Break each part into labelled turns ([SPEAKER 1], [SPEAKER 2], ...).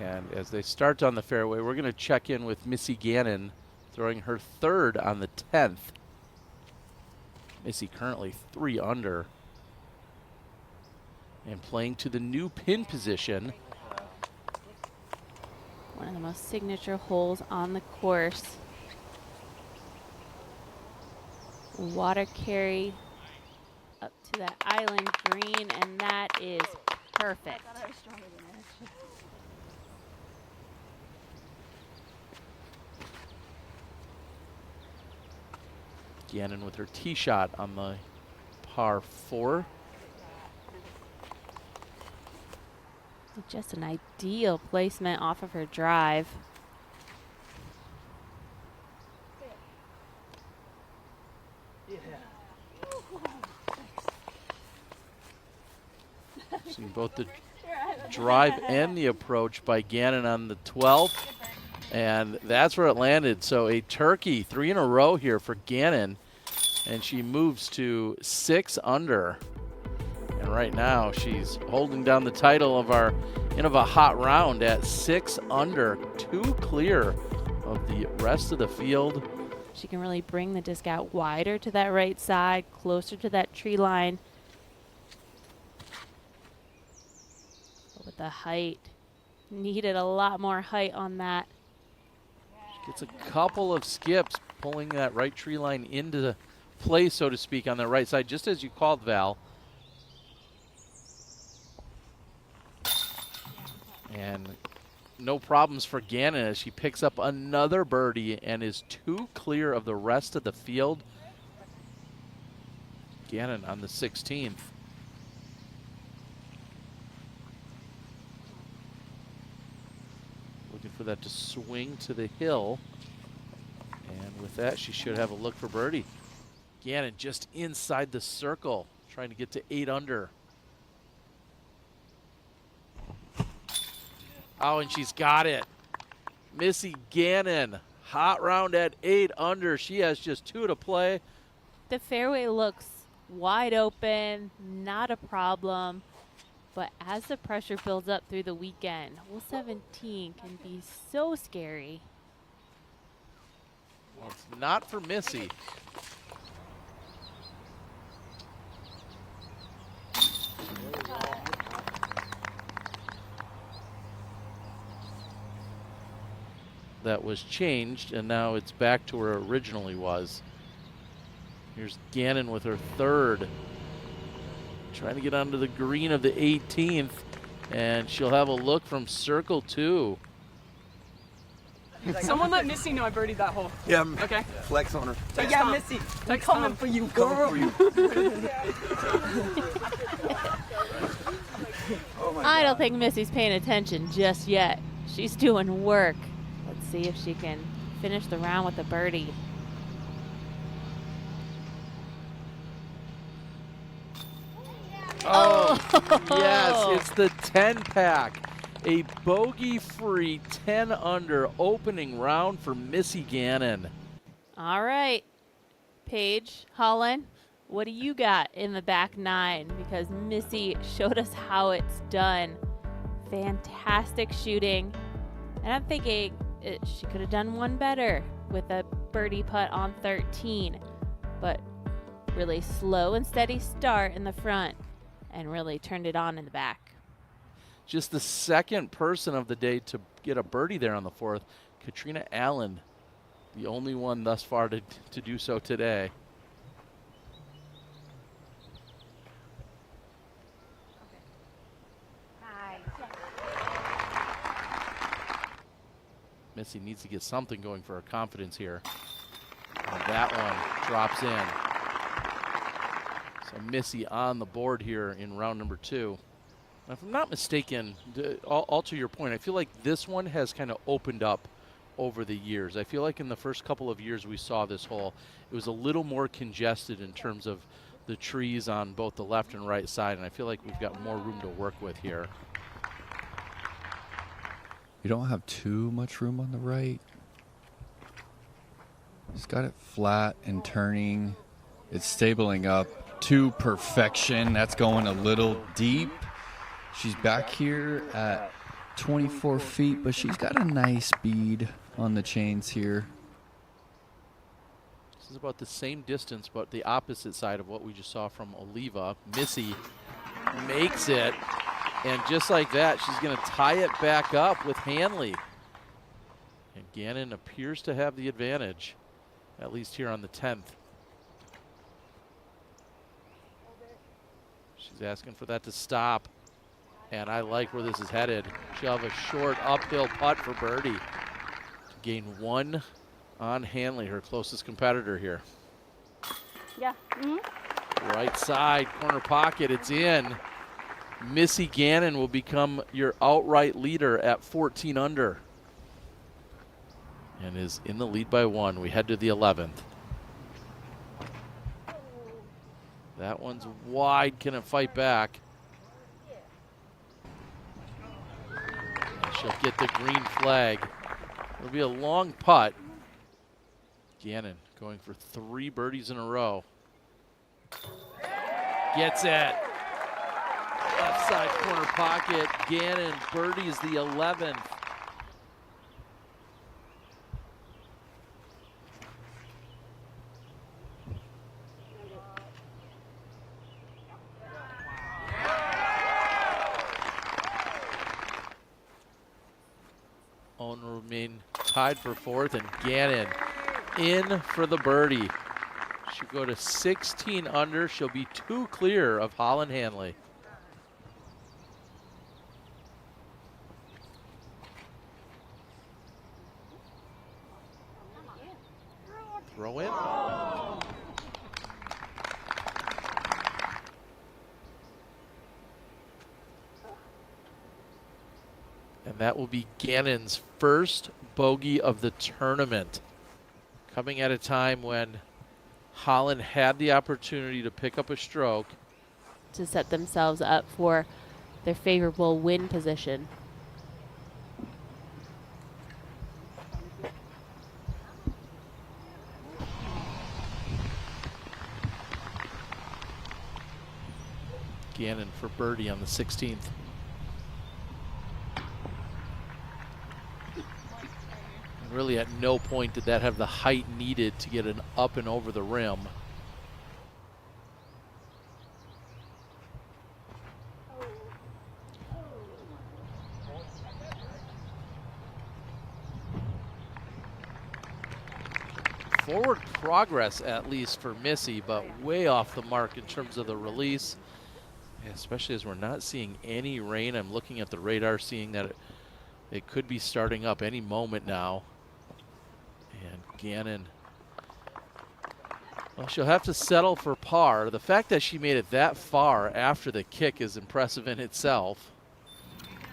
[SPEAKER 1] And as they start on the fairway, we're going to check in with Missy Gannon, throwing her third on the 10th. Missy currently 3 under and playing to the new pin position.
[SPEAKER 2] One of the most signature holes on the course. Water carry up to that island green, and that is perfect.
[SPEAKER 1] Gannon with her tee shot on the par 4.
[SPEAKER 2] Just an ideal placement off of her drive.
[SPEAKER 1] Seeing both the drive and the approach by Gannon on the 12th. And that's where it landed. So a turkey, 3 in a row here for Gannon. And she moves to 6 under. And right now she's holding down the title of our end of a hot round at 6 under, 2 clear of the rest of the field.
[SPEAKER 2] She can really bring the disc out wider to that right side, closer to that tree line. But with the height, needed a lot more height on that.
[SPEAKER 1] She gets a couple of skips, pulling that right tree line into play, so to speak, on the right side, just as you called, Val. And no problems for Gannon as she picks up another birdie and is 2 clear of the rest of the field. Gannon on the 16th. Looking for that to swing to the hill. And with that, she should have a look for birdie. Gannon just inside the circle, trying to get to 8 under. Oh, and she's got it. Missy Gannon, hot round at 8 under. She has just 2 to play.
[SPEAKER 2] The fairway looks wide open, not a problem. But as the pressure builds up through the weekend, hole 17 can be so scary.
[SPEAKER 1] Well, it's not for Missy. That was changed, and now it's back to where it originally was. Here's Gannon with her third. Trying to get onto the green of the 18th, and she'll have a look from circle 2.
[SPEAKER 3] Someone let Missy know I birdied that hole.
[SPEAKER 4] Yeah.
[SPEAKER 3] Okay.
[SPEAKER 4] Flex on her.
[SPEAKER 3] Yeah, Missy. I'm coming for you, girl.
[SPEAKER 2] I don't think Missy's paying attention just yet. She's doing work. Let's see if she can finish the round with a birdie.
[SPEAKER 1] Oh, yes, it's the 10-pack. A bogey-free 10 under opening round for Missy Gannon.
[SPEAKER 2] All right, Paige, Holland, what do you got in the back 9? Because Missy showed us how it's done. Fantastic shooting. And I'm thinking she could have done one better with a birdie putt on 13. But really slow and steady start in the front and really turned it on in the back.
[SPEAKER 1] Just the second person of the day to get a birdie there on the 4th. Katrina Allen, the only one thus far to do so today. Missy needs to get something going for her confidence here. And that one drops in. So Missy on the board here in round number 2. Now, if I'm not mistaken, all to your point, I feel like this one has kind of opened up over the years. I feel like in the first couple of years we saw this hole, it was a little more congested in terms of the trees on both the left and right side, and I feel like we've got more room to work with here.
[SPEAKER 5] You don't have too much room on the right. It's got it flat and turning. It's stabling up to perfection. That's going a little deep. She's back here at 24 feet, but she's got a nice bead on the chains here.
[SPEAKER 1] This is about the same distance, but the opposite side of what we just saw from Oliva. Missy makes it, and just like that, she's going to tie it back up with Hanley. And Gannon appears to have the advantage, at least here on the 10th. She's asking for that to stop, and I like where this is headed. She'll have a short uphill putt for birdie to gain 1 on Hanley, her closest competitor here.
[SPEAKER 2] Yeah.
[SPEAKER 1] Right side, corner pocket, it's in. Missy Gannon will become your outright leader at 14 under. And is in the lead by 1. We head to the 11th. That one's wide, can it fight back? And she'll get the green flag. It'll be a long putt. Gannon going for 3 birdies in a row. Gets it. Left side corner pocket. Gannon birdies the 11th. Owen will remain tied for 4th, and Gannon in for the birdie. She'll go to 16 under. She'll be 2 clear of Holland Hanley. Throw in. And that will be Gannon's first bogey of the tournament, coming at a time when Holland had the opportunity to pick up a stroke.
[SPEAKER 2] To set themselves up for their favorable win position.
[SPEAKER 1] Gannon for birdie on the 16th. And really at no point did that have the height needed to get an up and over the rim. Forward progress, at least for Missy, but way off the mark in terms of the release. Especially as we're not seeing any rain. I'm looking at the radar, seeing that it could be starting up any moment now. And Gannon, well, she'll have to settle for par. The fact that she made it that far after the kick is impressive in itself.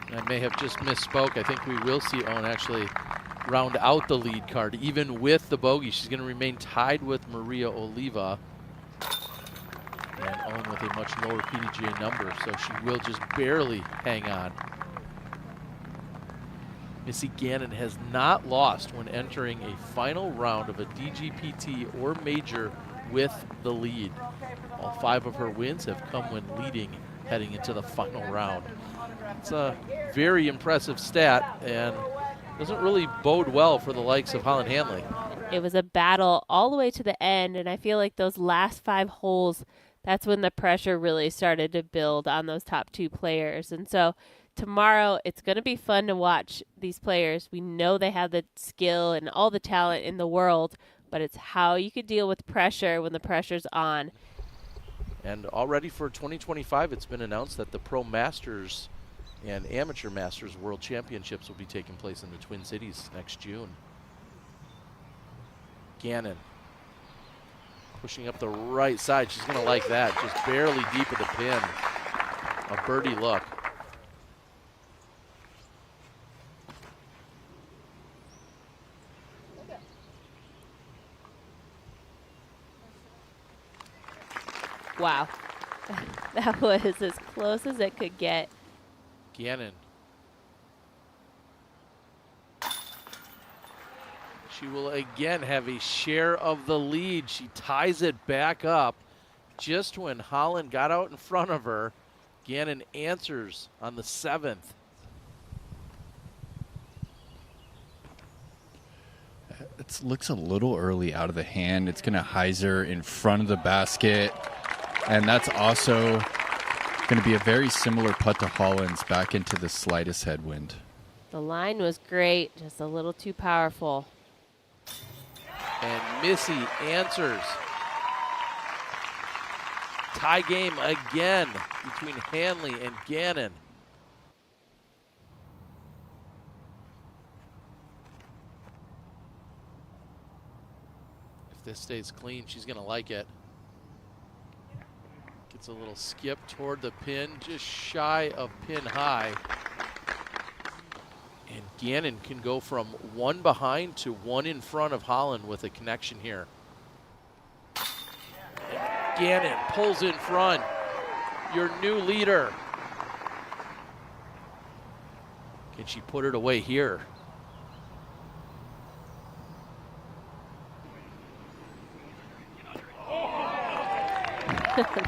[SPEAKER 1] And I may have just misspoke. I think we will see Owen actually round out the lead card. Even with the bogey, she's going to remain tied with Maria Oliva. And Owen with a much lower PDGA number, so she will just barely hang on. Missy Gannon has not lost when entering a final round of a DGPT or major with the lead. All 5 of her wins have come when leading heading into the final round. It's a very impressive stat and doesn't really bode well for the likes of Holland Hanley.
[SPEAKER 2] It was a battle all the way to the end, and I feel like those last 5 holes, that's when the pressure really started to build on those top 2 players. And so tomorrow it's going to be fun to watch these players. We know they have the skill and all the talent in the world, but it's how you could deal with pressure when the pressure's on.
[SPEAKER 1] And already for 2025, it's been announced that the Pro Masters and Amateur Masters World Championships will be taking place in the Twin Cities next June. Gannon pushing up the right side. She's going to like that. Just barely deep of the pin. A birdie look.
[SPEAKER 2] Wow. That was as close as it could get.
[SPEAKER 1] Gannon. She will again have a share of the lead. She ties it back up just when Holland got out in front of her. Gannon answers on the 7th.
[SPEAKER 5] it looks a little early out of the hand. It's going to hyzer in front of the basket. And that's also going to be a very similar putt to Holland's back into the slightest headwind.
[SPEAKER 4] The line was great, just a little too powerful.
[SPEAKER 1] And Missy answers. Tie game again between Hanley and Gannon. If this stays clean, she's going to like it. Gets a little skip toward the pin, just shy of pin high. And Gannon can go from one behind to one in front of Holland with a connection here. And Gannon pulls in front. Your new leader. Can she put it away here?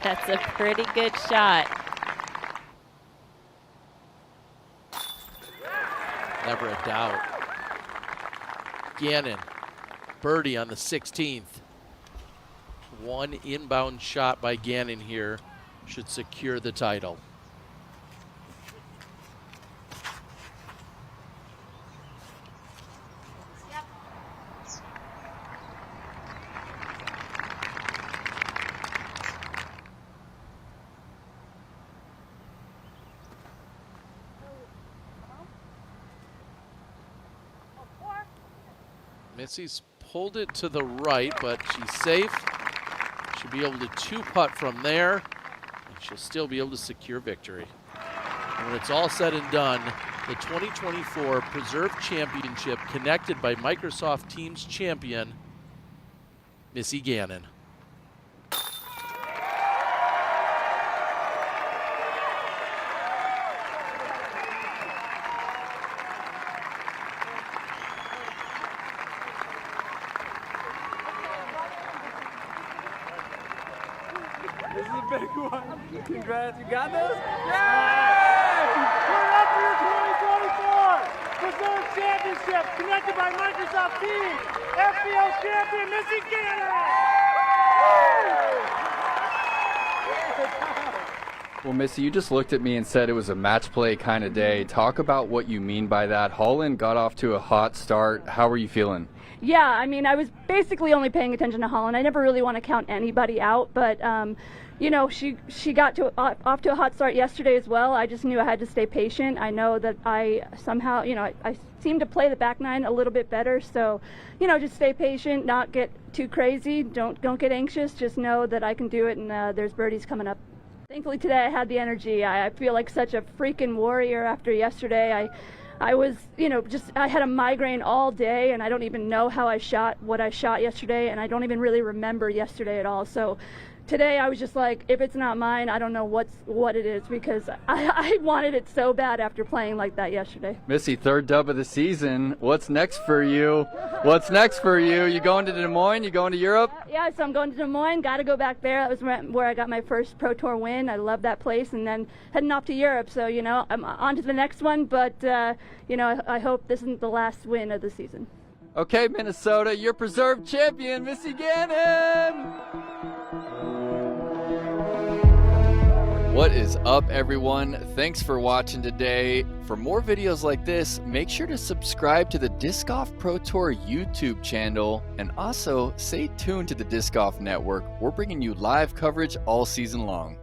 [SPEAKER 4] That's a pretty good shot.
[SPEAKER 1] Never a doubt. Gannon, birdie on the 16th. One inbound shot by Gannon here should secure the title. Missy's pulled it to the right, but she's safe. She'll be able to two-putt from there, and she'll still be able to secure victory. And when it's all said and done, the 2024 Preserve Championship connected by Microsoft Teams champion, Missy Gannon.
[SPEAKER 3] This is a big one. Congrats, you got this? Yay!
[SPEAKER 6] We're up to your 2024 Preserve Championship connected by Microsoft Teams. FBO champion Missy Gannon!
[SPEAKER 7] Well, Missy, you just looked at me and said it was a match play kind of day. Talk about what you mean by that. Holland got off to a hot start. How are you feeling?
[SPEAKER 8] Yeah, I mean, I was basically only paying attention to Holland. I never really want to count anybody out, but you know, she got off to a hot start yesterday as well. I just knew I had to stay patient. I know that I somehow, you know, I seem to play the back nine a little bit better. So, you know, just stay patient, not get too crazy. Don't get anxious. Just know that I can do it, and there's birdies coming up. Thankfully today I had the energy. I feel like such a freaking warrior after yesterday. I was, you know, I had a migraine all day, and I don't even know how I shot what I shot yesterday, and I don't even really remember yesterday at all. So today I was just like, if it's not mine, I don't know what it is, because I wanted it so bad after playing like that yesterday.
[SPEAKER 7] Missy, third dub of the season. What's next for you? What's next for you? You going to Des Moines? You going to Europe?
[SPEAKER 8] Yeah, so I'm going to Des Moines. Got to go back there. That was where I got my first Pro Tour win. I love that place. And then heading off to Europe. So, you know, I'm on to the next one. But, you know, I hope this isn't the last win of the season.
[SPEAKER 7] Okay, Minnesota, your Preserve champion, Missy Gannon! What is up, everyone? Thanks for watching today. For more videos like this, make sure to subscribe to the Disc Golf Pro Tour YouTube channel, and also stay tuned to the Disc Golf Network. We're bringing you live coverage all season long.